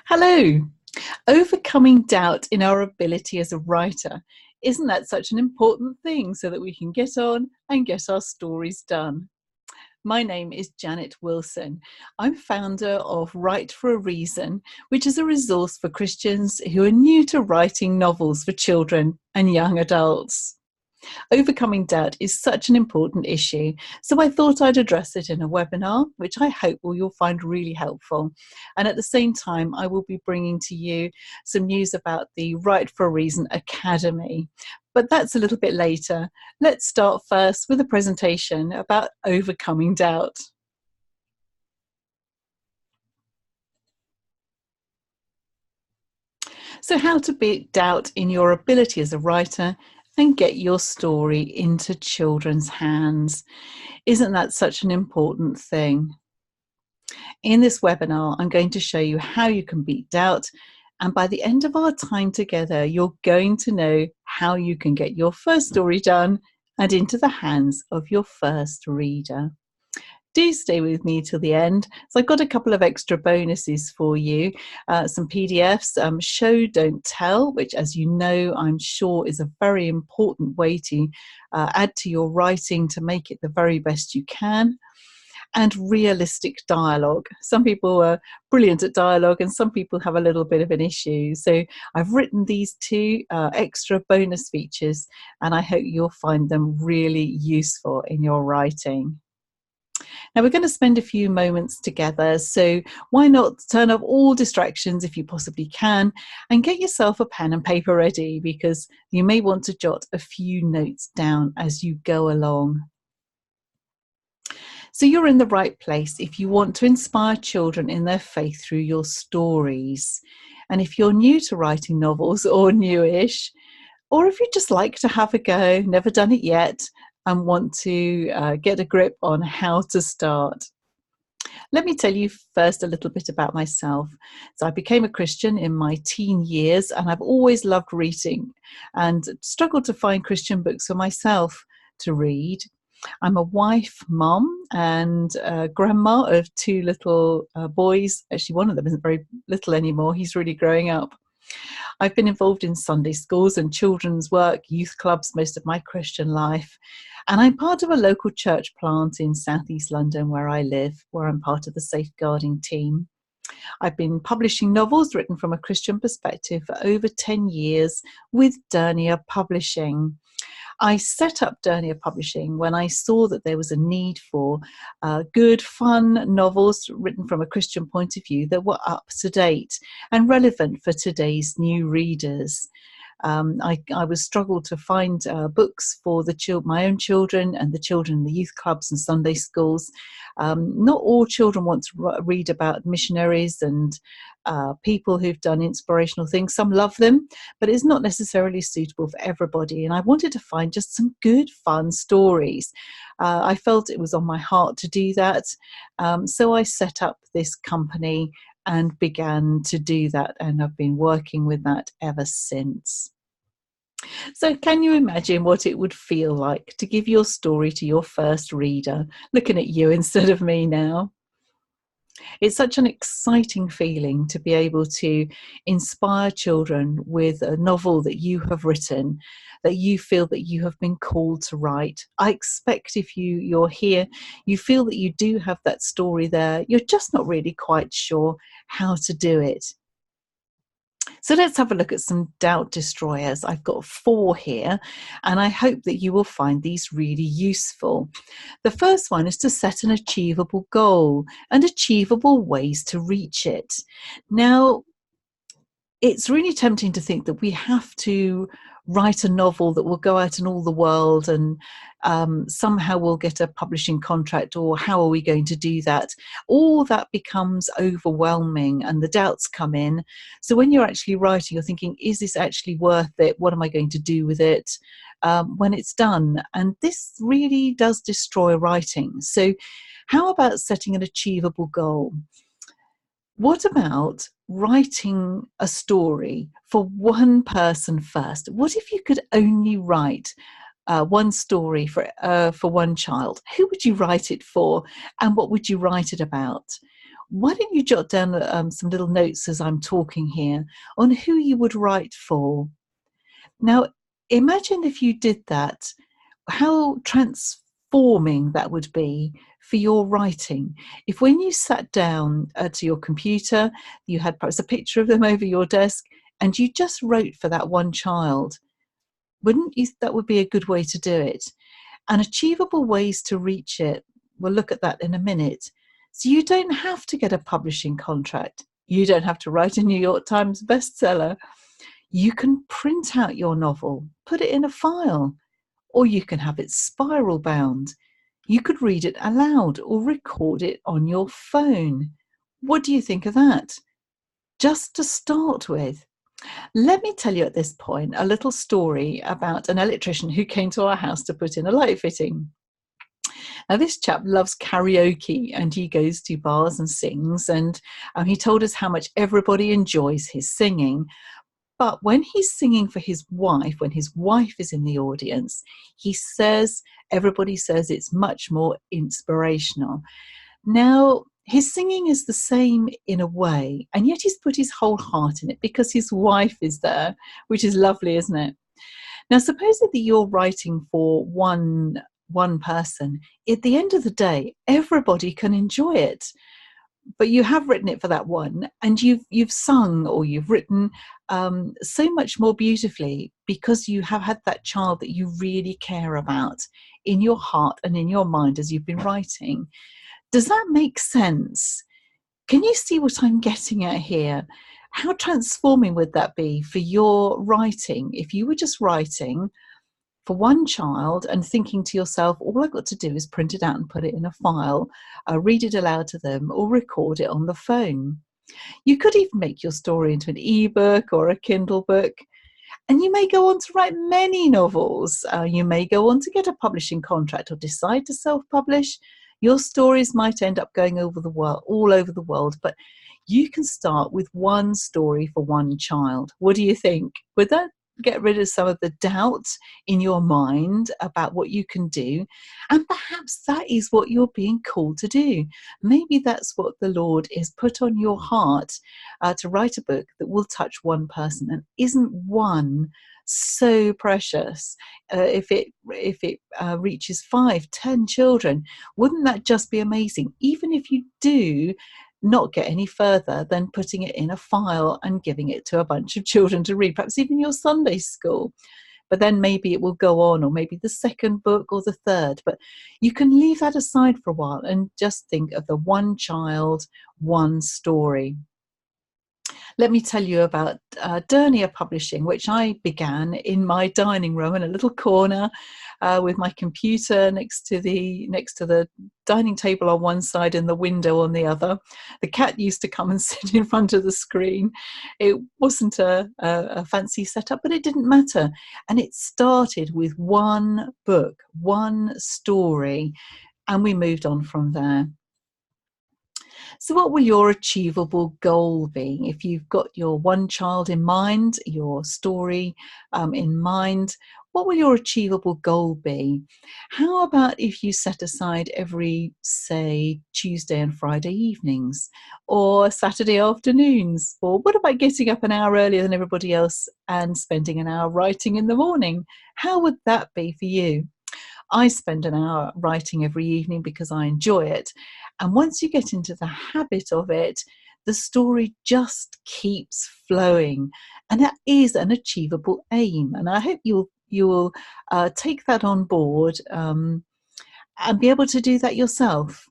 Hello. Overcoming doubt in our ability as a writer. Isn't that such an important thing so that we can get on and get our stories done? My name is Janet Wilson. I'm founder of Write for a Reason, which is a resource for Christians who are new to writing novels for children and young adults. Overcoming doubt is such an important issue, so I thought I'd address it in a webinar, which I hope you'll find really helpful. And at the same time, I will be bringing to you some news about the Write for a Reason Academy. But that's a little bit later. Let's start first with a presentation about overcoming doubt. So, how to beat doubt in your ability as a writer and get your story into children's hands. Isn't that such an important thing? In this webinar, I'm going to show you how you can beat doubt. And by the end of our time together, you're going to know how you can get your first story done and into the hands of your first reader. Do stay with me till the end. So I've got a couple of extra bonuses for you, some PDFs, show, don't tell, which, as you know, I'm sure is a very important way to add to your writing to make it the very best you can, and realistic dialogue. Some people are brilliant at dialogue and some people have a little bit of an issue. So I've written these two extra bonus features and I hope you'll find them really useful in your writing. Now we're going to spend a few moments together, so why not turn off all distractions if you possibly can and get yourself a pen and paper ready, because you may want to jot a few notes down as you go along. So you're in the right place if you want to inspire children in their faith through your stories. And if you're new to writing novels or newish, or if you just like to have a go, never done it yet, and want to get a grip on how to start. Let me tell you first a little bit about myself. So I became a Christian in my teen years, and I've always loved reading and struggled to find Christian books for myself to read. I'm a wife, mum, and grandma of two little boys. Actually, one of them isn't very little anymore. He's really growing up. I've been involved in Sunday schools and children's work, youth clubs, most of my Christian life. And I'm part of a local church plant in southeast London where I live, where I'm part of the safeguarding team. I've been publishing novels written from a Christian perspective for over 10 years with Dernier Publishing. I set up Dernier Publishing when I saw that there was a need for good, fun novels written from a Christian point of view that were up to date and relevant for today's new readers. I was struggled to find books for my own children and the children in the youth clubs and Sunday schools. Not all children want to read about missionaries and people who've done inspirational things. Some love them, but it's not necessarily suitable for everybody. And I wanted to find just some good, fun stories. I felt it was on my heart to do that. So I set up this company and began to do that, and I've been working with that ever since. So can you imagine what it would feel like to give your story to your first reader? Looking at you instead of me now. It's such an exciting feeling to be able to inspire children with a novel that you have written, that you feel that you have been called to write. I expect if you're here, you feel that you do have that story there. You're just not really quite sure how to do it. So let's have a look at some doubt destroyers. I've got 4 here, and I hope that you will find these really useful. The first one is to set an achievable goal and achievable ways to reach it. Now, it's really tempting to think that we have to write a novel that will go out in all the world and somehow we'll get a publishing contract, or how are we going to do that? All that becomes overwhelming and the doubts come in. So when you're actually writing, you're thinking, is this actually worth it? What am I going to do with it when it's done? And this really does destroy writing. So how about setting an achievable goal? What about writing a story for one person first? What if you could only write one story for one child? Who would you write it for, and what would you write it about? Why don't you jot down some little notes as I'm talking here on who you would write for? Now, imagine if you did that, how transforming that would be for your writing. If when you sat down to your computer, you had perhaps a picture of them over your desk, and you just wrote for that one child, wouldn't you? That would be a good way to do it. And achievable ways to reach it, we'll look at that in a minute. So you don't have to get a publishing contract. You don't have to write a New York Times bestseller. You can print out your novel, put it in a file, or you can have it spiral bound. You could read it aloud or record it on your phone. What do you think of that? Just to start with, let me tell you at this point a little story about an electrician who came to our house to put in a light fitting. Now, this chap loves karaoke and he goes to bars and sings, and he told us how much everybody enjoys his singing. But when he's singing for his wife, when his wife is in the audience, he says, everybody says it's much more inspirational. Now, his singing is the same in a way, and yet he's put his whole heart in it because his wife is there, which is lovely, isn't it? Now, supposedly you're writing for one person. At the end of the day, everybody can enjoy it. But you have written it for that one, and you've sung or you've written so much more beautifully because you have had that child that you really care about in your heart and in your mind as you've been writing. Does that make sense? Can you see what I'm getting at here? How transforming would that be for your writing if you were just writing for one child and thinking to yourself, all I've got to do is print it out and put it in a file, read it aloud to them, or record it on the phone? You could even make your story into an ebook or a Kindle book. And you may go on to write many novels. You may go on to get a publishing contract or decide to self-publish. Your stories might end up going over the world, all over the world, but you can start with one story for one child. What do you think? Would that get rid of some of the doubt in your mind about what you can do? And perhaps that is what you're being called to do. Maybe that's what the Lord has put on your heart, to write a book that will touch one person. And isn't one so precious? If it reaches 5, 10 children, wouldn't that just be amazing? Even if you do not get any further than putting it in a file and giving it to a bunch of children to read, perhaps even your Sunday school. But then maybe it will go on, or maybe the second book or the third. But you can leave that aside for a while and just think of the one child, one story. Let me tell you about Dernier Publishing, which I began in my dining room in a little corner with my computer next to the dining table on one side and the window on the other. The cat used to come and sit in front of the screen. It wasn't a fancy setup, but it didn't matter. And it started with one book, one story, and we moved on from there. So what will your achievable goal be? If you've got your one child in mind, your story in mind, what will your achievable goal be? How about if you set aside every, say, Tuesday and Friday evenings, or Saturday afternoons? Or what about getting up an hour earlier than everybody else and spending an hour writing in the morning? How would that be for you? I spend an hour writing every evening because I enjoy it. And once you get into the habit of it, the story just keeps flowing. And that is an achievable aim. And I hope you'll take that on board and be able to do that yourself.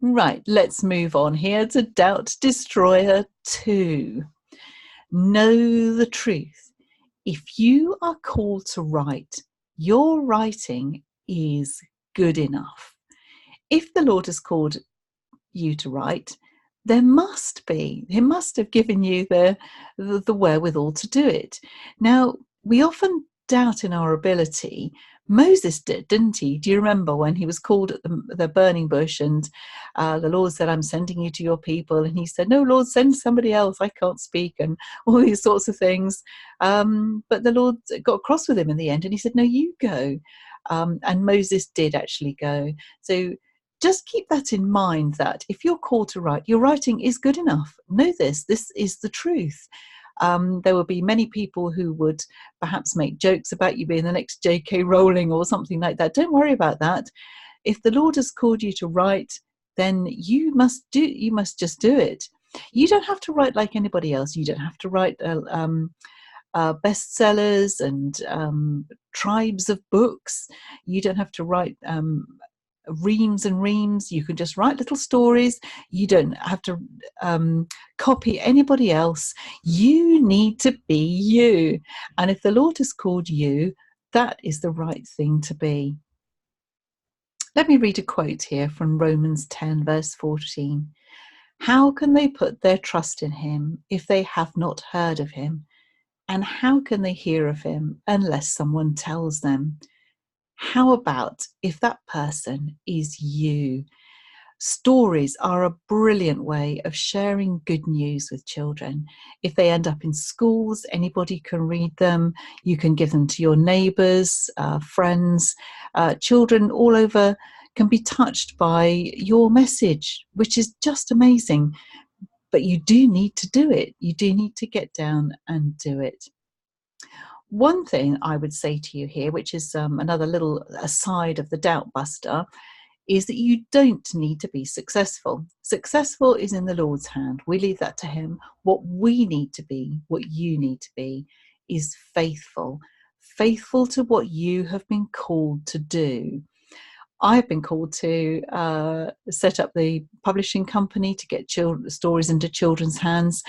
Right, let's move on here to Doubt Destroyer 2. Know the truth. If you are called to write, your writing is good enough. If the Lord has called you to write, He must have given you the wherewithal to do it. Now, we often doubt in our ability. Moses did, didn't he? Do you remember when he was called at the burning bush and the Lord said, I'm sending you to your people? And he said, no, Lord, send somebody else. I can't speak, and all these sorts of things. But the Lord got cross with him in the end and he said, no, you go. And Moses did actually go. So just keep that in mind, that if you're called to write, your writing is good enough. Know this is the truth. There will be many people who would perhaps make jokes about you being the next J.K. Rowling or something like that. Don't worry about that. If the Lord has called you to write, then you must just do it. You don't have to write like anybody else. You don't have to write bestsellers and tribes of books. You don't have to write reams and reams. You can just write little stories. You don't have to copy anybody else. You need to be you. And if the Lord has called you, that is the right thing to be. Let me read a quote here from Romans 10, verse 14. How can they put their trust in him if they have not heard of him? And how can they hear of him unless someone tells them? How about if that person is you? Stories are a brilliant way of sharing good news with children. If they end up in schools, anybody can read them. You can give them to your neighbours, friends. Children all over can be touched by your message, which is just amazing. But you do need to do it. You do need to get down and do it. One thing I would say to you here, which is another little aside of the doubt buster, is that you don't need to be successful. Successful is in the Lord's hand. We leave that to him. What we need to be, what you need to be, is faithful. Faithful to what you have been called to do. I've been called to set up the publishing company to get stories into children's hands.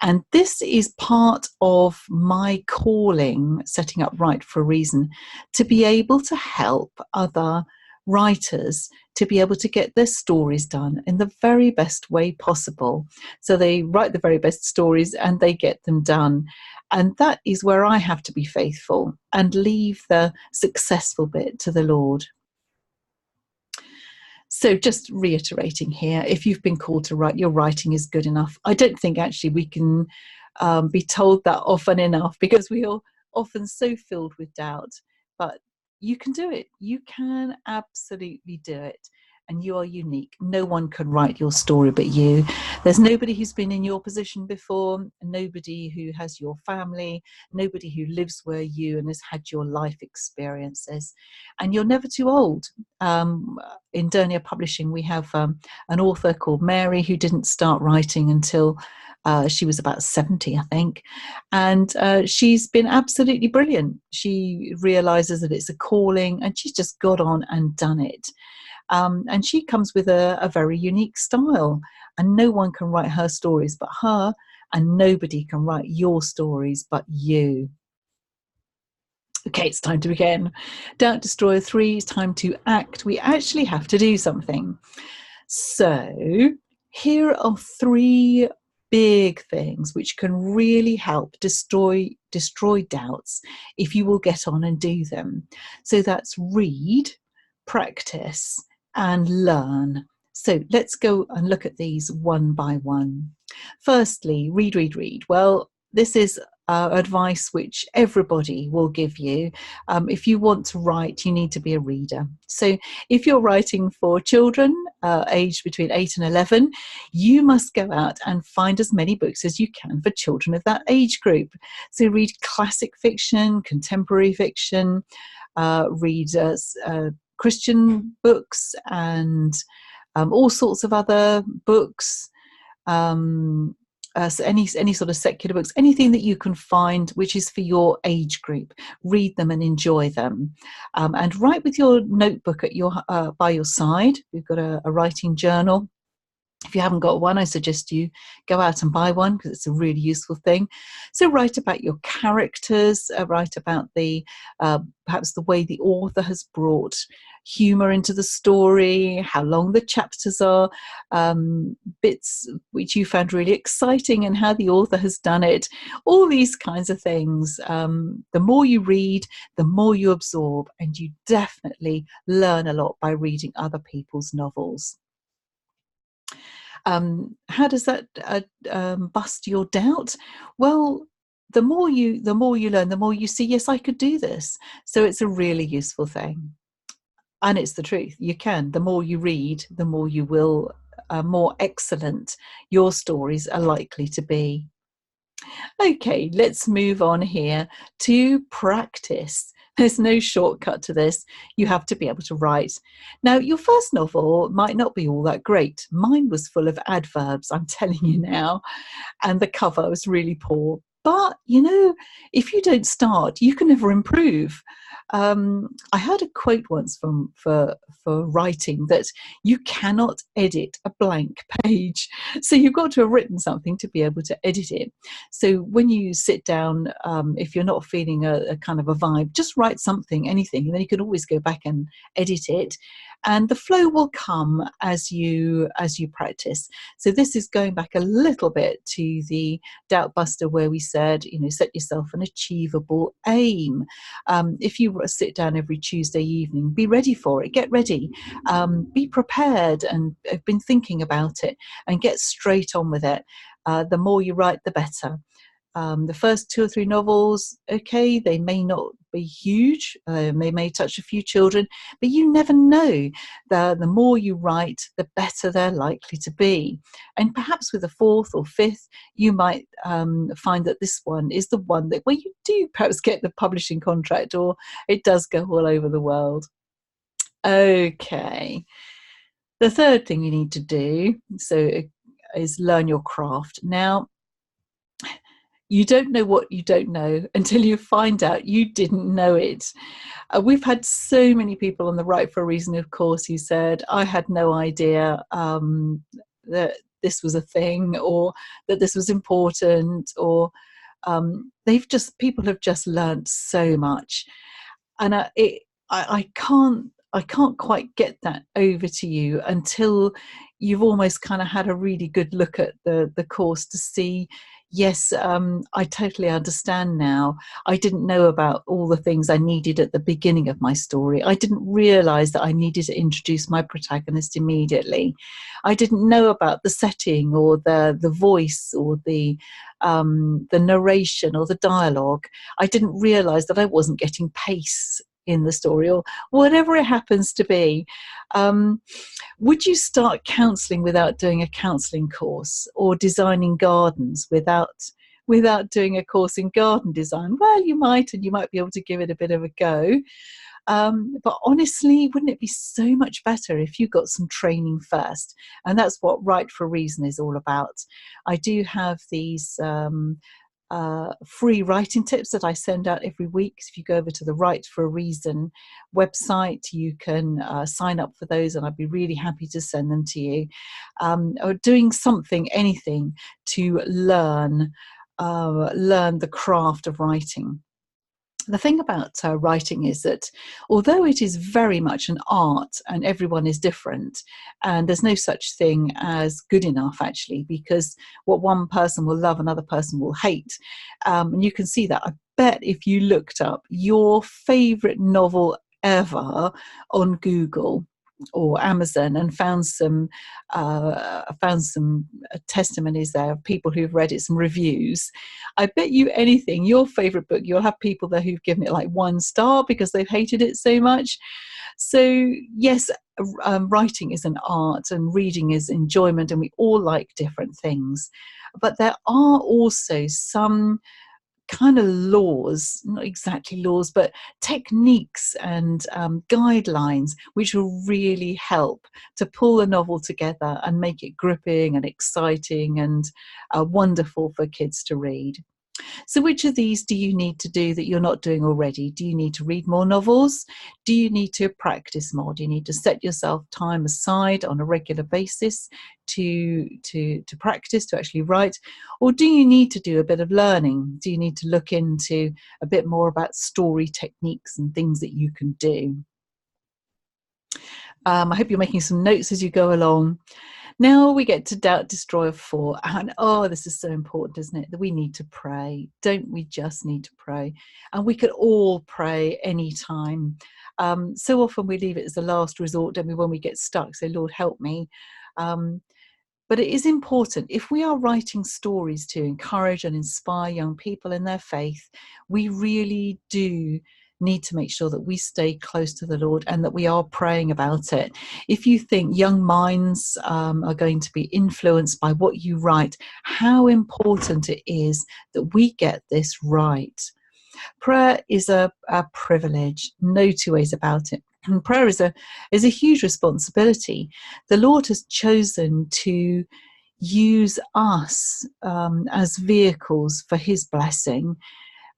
And this is part of my calling, setting up Write for a Reason, to be able to help other writers to be able to get their stories done in the very best way possible. So they write the very best stories and they get them done. And that is where I have to be faithful and leave the successful bit to the Lord. So just reiterating here, if you've been called to write, your writing is good enough. I don't think actually we can be told that often enough, because we are often so filled with doubt. But you can do it. You can absolutely do it. And you are unique. No one can write your story but you. There's nobody who's been in your position before, nobody who has your family, nobody who lives where you and has had your life experiences. And you're never too old. In Dernier Publishing, we have an author called Mary who didn't start writing until she was about 70, I think. And she's been absolutely brilliant. She realizes that it's a calling and she's just got on and done it. And she comes with a very unique style, and no one can write her stories but her, and nobody can write your stories but you. Okay, it's time to begin. Doubt Destroyer 3, it's time to act. We actually have to do something. So here are 3 big things which can really help destroy doubts if you will get on and do them. So that's read, practice, and learn. So let's go and look at these one by one. Firstly, read, read, read. Well, this is advice which everybody will give you. If you want to write, you need to be a reader. So if you're writing for children aged between 8 and 11, you must go out and find as many books as you can for children of that age group. So read classic fiction, contemporary fiction, read Christian books, and all sorts of other books, so any sort of secular books, anything that you can find which is for your age group. Read them and enjoy them, and write with your notebook at your by your side. We've got a writing journal. If you haven't got one, I suggest you go out and buy one, because it's a really useful thing. So write about your characters, write about the perhaps the way the author has brought humour into the story, how long the chapters are, bits which you found really exciting and how the author has done it, all these kinds of things. The more you read, the more you absorb, and you definitely learn a lot by reading other people's novels. How does that bust your doubt? Well, the more you learn, the more you see, yes, I could do this. So it's a really useful thing. And it's the truth. You can. The more you read, the more you will, more excellent your stories are likely to be. Okay, let's move on here to practice. There's no shortcut to this. You have to be able to write. Now, your first novel might not be all that great. Mine was full of adverbs, I'm telling you now, and the cover was really poor. But, you know, if you don't start, you can never improve. I heard a quote once for writing that you cannot edit a blank page. So you've got to have written something to be able to edit it. So when you sit down, if you're not feeling a kind of a vibe, just write something, anything, and then you can always go back and edit it. And the flow will come as you practice. So this is going back a little bit to the Doubt Buster, where we said, you know, set yourself an achievable aim. If you sit down every Tuesday evening, be ready for it. Get ready, be prepared, and have been thinking about it, and get straight on with it. The more you write, the better. The first 2 or 3 novels, okay, they may not be huge, they may touch a few children, but you never know. The more you write, the better they're likely to be. And perhaps with a 4th or 5th, you might find that this one is the one that where you do perhaps get the publishing contract, or it does go all over the world. Okay. The third thing you need to do is learn your craft. Now, you don't know what you don't know until you find out you didn't know it. We've had so many people on the Write for a Reason, of course, who said, I had no idea that this was a thing, or that this was important, or people have just learned so much. And I can't quite get that over to you until you've almost kind of had a really good look at the course to see, yes, I totally understand now. I didn't know about all the things I needed at the beginning of my story. I didn't realize that I needed to introduce my protagonist immediately. I didn't know about the setting, or the voice, or the narration, or the dialogue. I didn't realize that I wasn't getting pace in the story, or whatever it happens to be. Would you start counselling without doing a counselling course, or designing gardens without doing a course in garden design? Well, you might, and you might be able to give it a bit of a go. But honestly, wouldn't it be so much better if you got some training first? And that's what Write for a Reason is all about. I do have these free writing tips that I send out every week. So if you go over to the Write for a Reason website, you can sign up for those, and I'd be really happy to send them to you. Or doing something, anything to learn the craft of writing. The thing about writing is that although it is very much an art, and everyone is different, and there's no such thing as good enough, actually, because what one person will love, another person will hate. And you can see that. I bet if you looked up your favorite novel ever on Google or Amazon and found some testimonies there of people who've read it, some reviews, I bet you anything, your favorite book, you'll have people there who've given it like 1 star because they've hated it so much. So yes, writing is an art, and reading is enjoyment, and we all like different things. But there are also some kind of laws, not exactly laws, but techniques and guidelines which will really help to pull a novel together and make it gripping and exciting and wonderful for kids to read. So which of these do you need to do that you're not doing already? Do you need to read more novels? Do you need to practice more? Do you need to set yourself time aside on a regular basis to practice, to actually write? Or do you need to do a bit of learning? Do you need to look into a bit more about story techniques and things that you can do? I hope you're making some notes as you go along. Now we get to Doubt Destroyer 4. And oh, this is so important, isn't it? That we need to pray. Don't we just need to pray? And we could all pray anytime. So often we leave it as the last resort, don't we, when we get stuck? Say, Lord, help me. But it is important. If we are writing stories to encourage and inspire young people in their faith, we really do need to make sure that we stay close to the Lord and that we are praying about it. If you think young minds are going to be influenced by what you write, how important it is that we get this right. Prayer is a privilege, no two ways about it. And prayer is a huge responsibility. The Lord has chosen to use us as vehicles for his blessing.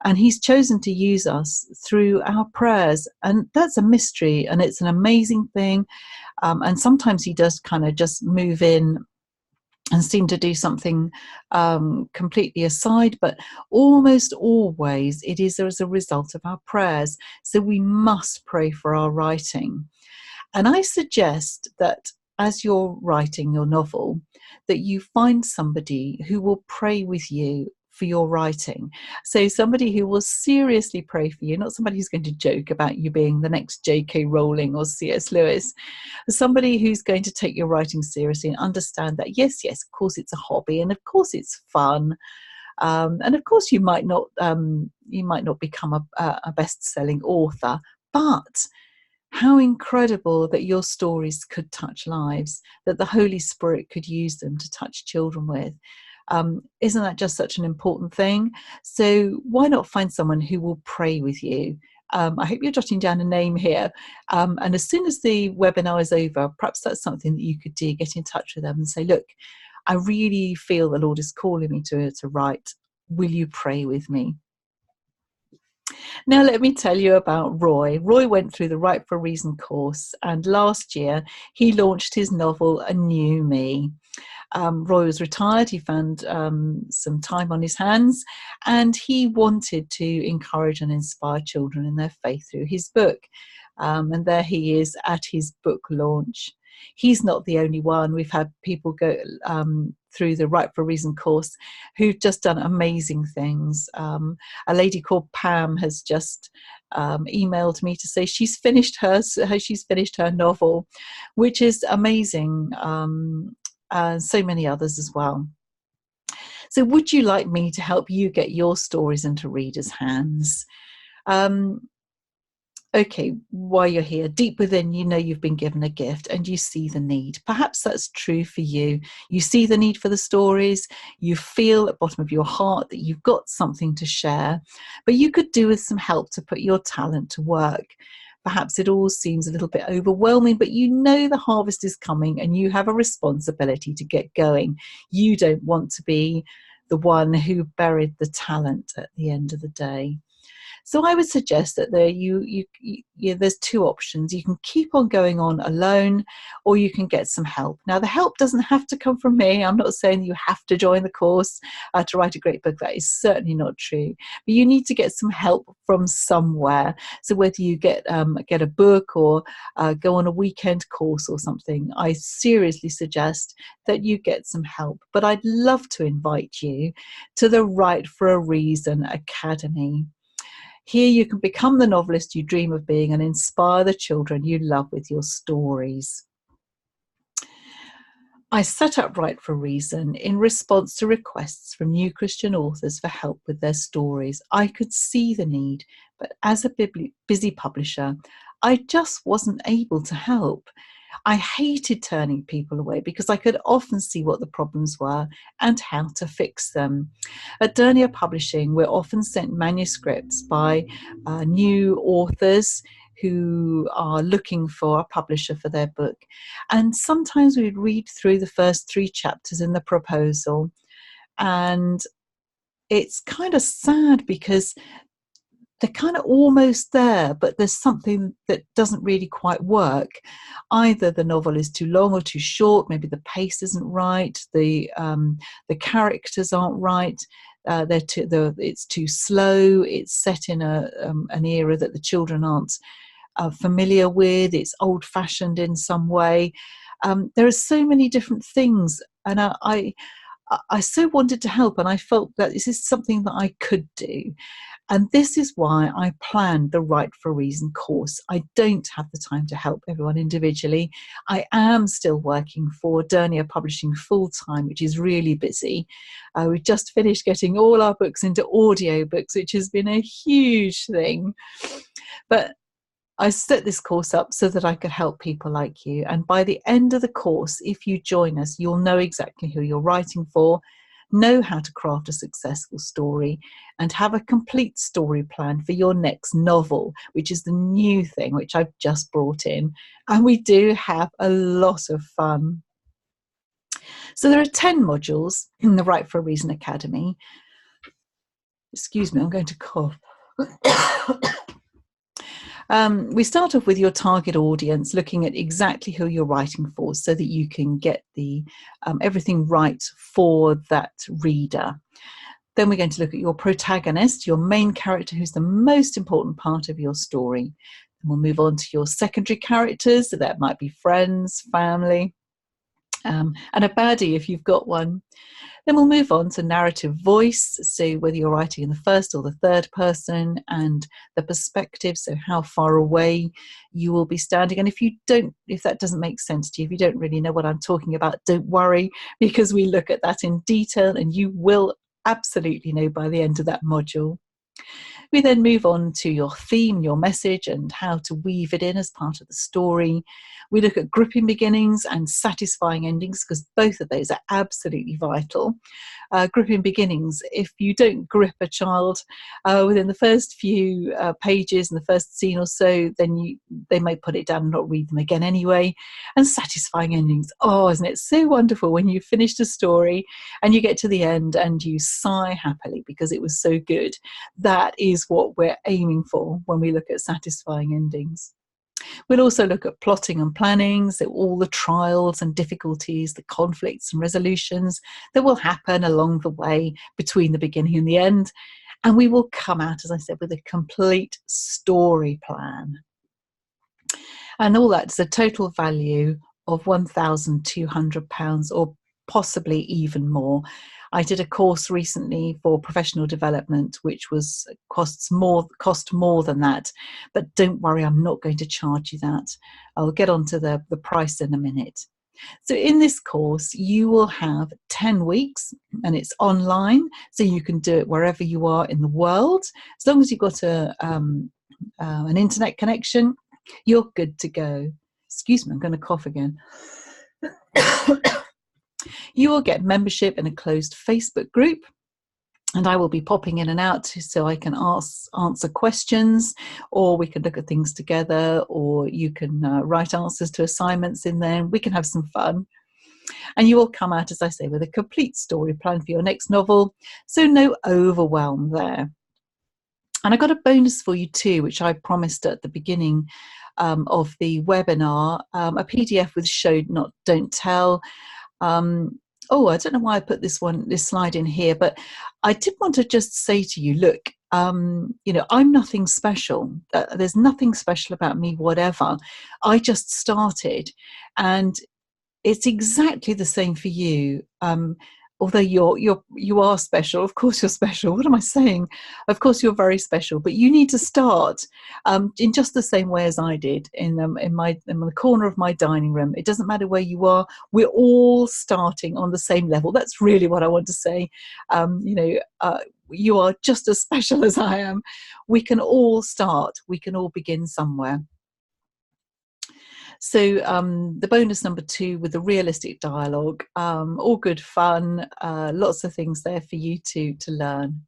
And he's chosen to use us through our prayers. And that's a mystery, and it's an amazing thing. And sometimes he does kind of just move in and seem to do something completely aside, but almost always it is as a result of our prayers. So we must pray for our writing. And I suggest that as you're writing your novel, that you find somebody who will pray with you for your writing. So somebody who will seriously pray for you, not somebody who's going to joke about you being the next J.K. Rowling or C.S. Lewis, somebody who's going to take your writing seriously and understand that, yes, of course it's a hobby, and of course it's fun. And of course you might not become a best-selling author, but how incredible that your stories could touch lives, that the Holy Spirit could use them to touch children with. Isn't that just such an important thing? So why not find someone who will pray with you? I hope you're jotting down a name here. And as soon as the webinar is over, perhaps that's something that you could do, get in touch with them and say, look, I really feel the Lord is calling me to write. Will you pray with me? Now, let me tell you about Roy. Roy went through the Write for a Reason course, and last year he launched his novel, A New Me. Roy was retired. He found some time on his hands, and he wanted to encourage and inspire children in their faith through his book. And there he is at his book launch. He's not the only one. We've had people go through the Write for a Reason course who've just done amazing things. A lady called Pam has just emailed me to say she's finished her novel, which is amazing. So many others as well. So would you like me to help you get your stories into readers' hands? Okay, while you're here, deep within, you know you've been given a gift and you see the need. Perhaps that's true for you. You see the need for the stories. You feel at the bottom of your heart that you've got something to share, but you could do with some help to put your talent to work. Perhaps it all seems a little bit overwhelming, but you know the harvest is coming and you have a responsibility to get going. You don't want to be the one who buried the talent at the end of the day. So I would suggest that there's two options. You can keep on going on alone, or you can get some help. Now, the help doesn't have to come from me. I'm not saying you have to join the course to write a great book. That is certainly not true. But you need to get some help from somewhere. So whether you get a book or go on a weekend course or something, I seriously suggest that you get some help. But I'd love to invite you to the Write for a Reason Academy. Here you can become the novelist you dream of being and inspire the children you love with your stories. I set up Write for a Reason in response to requests from new Christian authors for help with their stories. I could see the need, but as a busy publisher, I just wasn't able to help. I hated turning people away because I could often see what the problems were and how to fix them. At Dernier Publishing, we're often sent manuscripts by new authors who are looking for a publisher for their book. And sometimes we'd read through the first 3 chapters in the proposal, and it's kind of sad because they're kind of almost there, but there's something that doesn't really quite work. Either the novel is too long or too short, maybe the pace isn't right, the characters aren't right, it's too slow, it's set in an era that the children aren't familiar with, it's old-fashioned in some way. There are so many different things, and I so wanted to help, and I felt that this is something that I could do. And this is why I planned the Write for a Reason course. I don't have the time to help everyone individually. I am still working for Dernier Publishing full-time, which is really busy. We've just finished getting all our books into audiobooks, which has been a huge thing. But I set this course up so that I could help people like you. And by the end of the course, if you join us, you'll know exactly who you're writing for, know how to craft a successful story, and have a complete story plan for your next novel, which is the new thing which I've just brought in. And we do have a lot of fun. So there are 10 modules in the Write for a Reason Academy. Excuse me, I'm going to cough. We start off with your target audience, looking at exactly who you're writing for so that you can get the everything right for that reader. Then we're going to look at your protagonist, your main character, who's the most important part of your story. And we'll move on to your secondary characters. So that might be friends, family, and a baddie if you've got one. Then we'll move on to narrative voice, so whether you're writing in the first or the third person, and the perspective, so how far away you will be standing. And if that doesn't make sense to you, if you don't really know what I'm talking about, don't worry, because we look at that in detail and you will absolutely know by the end of that module. We then move on to your theme, your message, and how to weave it in as part of the story. We look at gripping beginnings and satisfying endings, because both of those are absolutely vital. Gripping beginnings, if you don't grip a child within the first few pages in the first scene or so, then they may put it down and not read them again anyway. And satisfying endings, oh, isn't it so wonderful when you've finished a story and you get to the end and you sigh happily because it was so good. That is what we're aiming for when we look at satisfying endings. We'll also look at plotting and planning, so all the trials and difficulties, the conflicts and resolutions that will happen along the way between the beginning and the end. And we will come out, as I said, with a complete story plan. And all that's a total value of £1,200 or possibly even more. I did a course recently for professional development, which cost more than that. But don't worry, I'm not going to charge you that. I'll get onto the price in a minute. So in this course, you will have 10 weeks and it's online, so you can do it wherever you are in the world. As long as you've got an internet connection, you're good to go. Excuse me, I'm going to cough again. You will get membership in a closed Facebook group, and I will be popping in and out so I can answer questions, or we can look at things together, or you can write answers to assignments in there, and we can have some fun. And you will come out, as I say, with a complete story plan for your next novel, so no overwhelm there. And I got a bonus for you too, which I promised at the beginning of the webinar, a PDF with show, not don't tell. I don't know why I put this slide in here, but I did want to just say to you, look, I'm nothing special. There's nothing special about me, whatever. I just started, and it's exactly the same for you. Although you are special, of course you're special. What am I saying? Of course you're very special, but you need to start in just the same way as I did in the corner of my dining room. It doesn't matter where you are. We're all starting on the same level. That's really what I want to say. You are just as special as I am. We can all start. We can all begin somewhere. So the bonus number 2 with the realistic dialogue, all good fun, lots of things there for you to learn.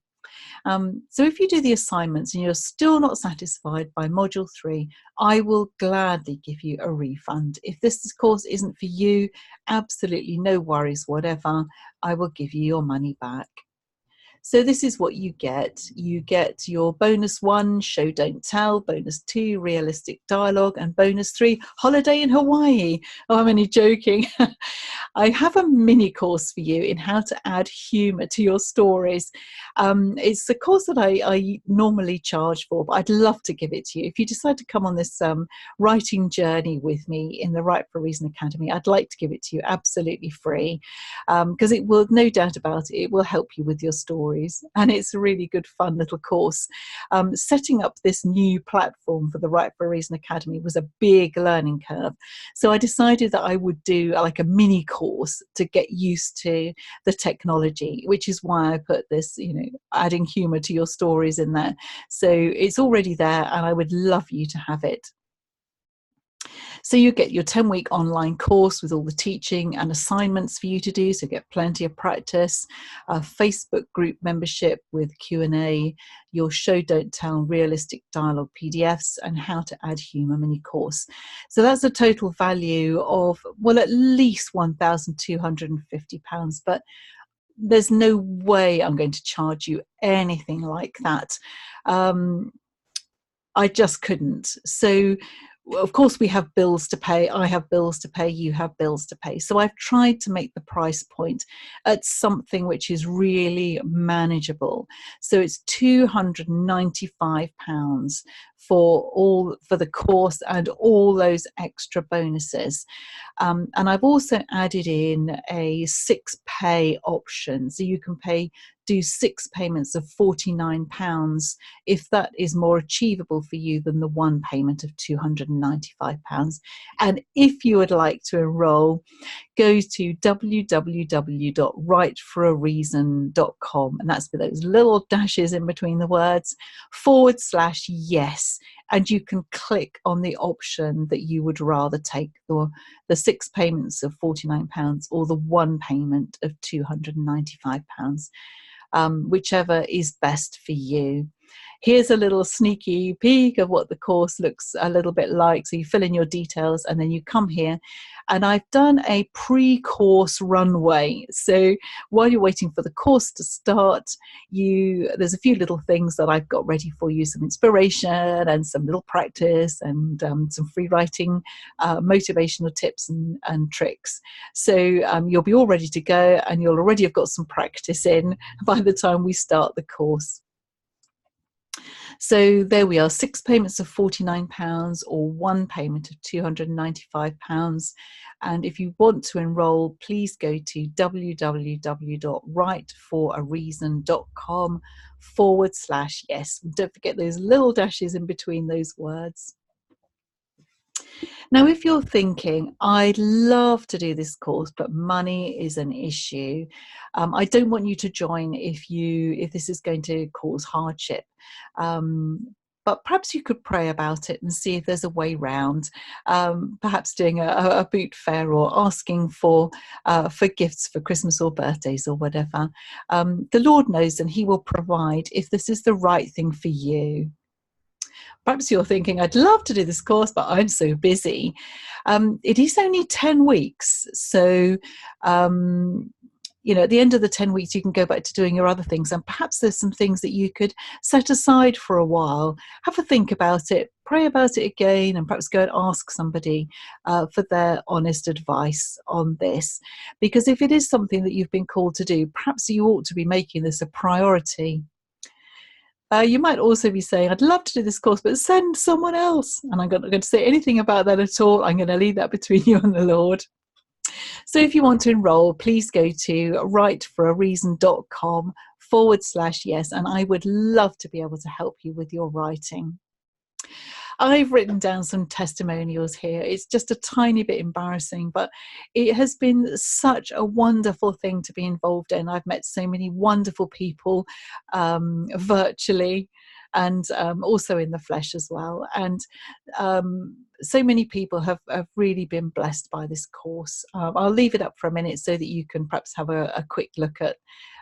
So if you do the assignments and you're still not satisfied by module 3, I will gladly give you a refund. If this course isn't for you, absolutely no worries, whatever, I will give you your money back. So this is what you get. You get your bonus 1, show don't tell, bonus 2, realistic dialogue, and bonus 3, holiday in Hawaii. Oh, I'm only joking. I have a mini course for you in how to add humour to your stories. It's a course that I normally charge for, but I'd love to give it to you. If you decide to come on this writing journey with me in the Write for a Reason Academy, I'd like to give it to you absolutely free, because it will, no doubt about it, it will help you with your story. stories. And it's a really good, fun little course. Setting up this new platform for the Right for a Reason Academy was a big learning curve. So I decided that I would do like a mini course to get used to the technology, which is why I put this, adding humor to your stories in there. So it's already there, and I would love you to have it. So you get your 10-week online course with all the teaching and assignments for you to do, so get plenty of practice, a Facebook group membership with Q&A, your show don't tell realistic dialogue PDFs, and how to add humour mini course. So that's a total value of, well, at least £1,250, but there's no way I'm going to charge you anything like that. I just couldn't. So of course we have bills to pay. I have bills to pay. You have bills to pay. So I've tried to make the price point at something which is really manageable. So it's £295 for the course and all those extra bonuses. And I've also added in a 6-pay option. So you can do 6 payments of £49 if that is more achievable for you than the one payment of £295. And if you would like to enroll, go to www.writefораreason.com, and that's with those little dashes in between the words, /yes. And you can click on the option that you would rather take, the 6 payments of £49 or the one payment of £295. Whichever is best for you. Here's a little sneaky peek of what the course looks a little bit like. So you fill in your details and then you come here, and I've done a pre-course runway. So while you're waiting for the course to start, there's a few little things that I've got ready for you, some inspiration and some little practice and some free writing, motivational tips and tricks. So you'll be all ready to go, and you'll already have got some practice in by the time we start the course. So there we are, 6 payments of £49 or one payment of £295. And if you want to enroll, please go to www.writefораreason.com/yes. Don't forget those little dashes in between those words. Now, if you're thinking, I'd love to do this course, but money is an issue, I don't want you to join if this is going to cause hardship. But perhaps you could pray about it and see if there's a way round, perhaps doing a boot fair or asking for gifts for Christmas or birthdays or whatever. The Lord knows, and he will provide if this is the right thing for you. Perhaps you're thinking, I'd love to do this course, but I'm so busy. It is only 10 weeks. So, at the end of the 10 weeks, you can go back to doing your other things. And perhaps there's some things that you could set aside for a while. Have a think about it, pray about it again, and perhaps go and ask somebody for their honest advice on this. Because if it is something that you've been called to do, perhaps you ought to be making this a priority. You might also be saying, I'd love to do this course, but send someone else. And I'm not going to say anything about that at all. I'm going to leave that between you and the Lord. So if you want to enroll, please go to writefораreason.com/yes. And I would love to be able to help you with your writing. I've written down some testimonials here. It's just a tiny bit embarrassing, but it has been such a wonderful thing to be involved in. I've met so many wonderful people virtually and also in the flesh as well. And so many people have really been blessed by this course. I'll leave it up for a minute so that you can perhaps have a quick look at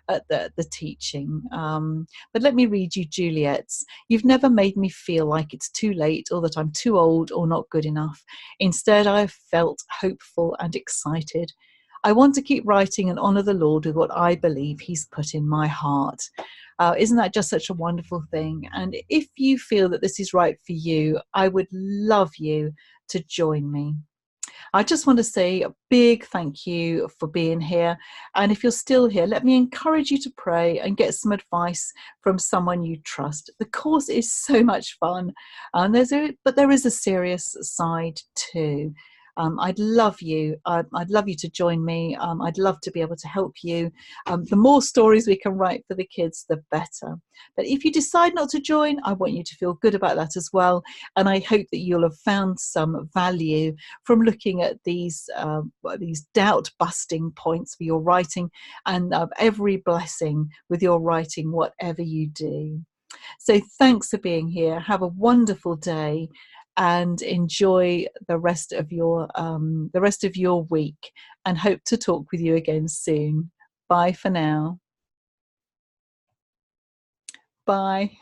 the teaching. But let me read you Juliet's. You've never made me feel like it's too late or that I'm too old or not good enough. Instead, I have felt hopeful and excited. I want to keep writing and honour the Lord with what I believe he's put in my heart. Isn't that just such a wonderful thing? And if you feel that this is right for you, I would love you to join me. I just want to say a big thank you for being here. And if you're still here, let me encourage you to pray and get some advice from someone you trust. The course is so much fun, and but there is a serious side too. I'd love you. I'd love you to join me. I'd love to be able to help you. The more stories we can write for the kids, the better. But if you decide not to join, I want you to feel good about that as well. And I hope that you'll have found some value from looking at these doubt-busting points for your writing, and every blessing with your writing, whatever you do. So thanks for being here. Have a wonderful day and enjoy the rest of your week, and hope to talk with you again soon. Bye for now. Bye.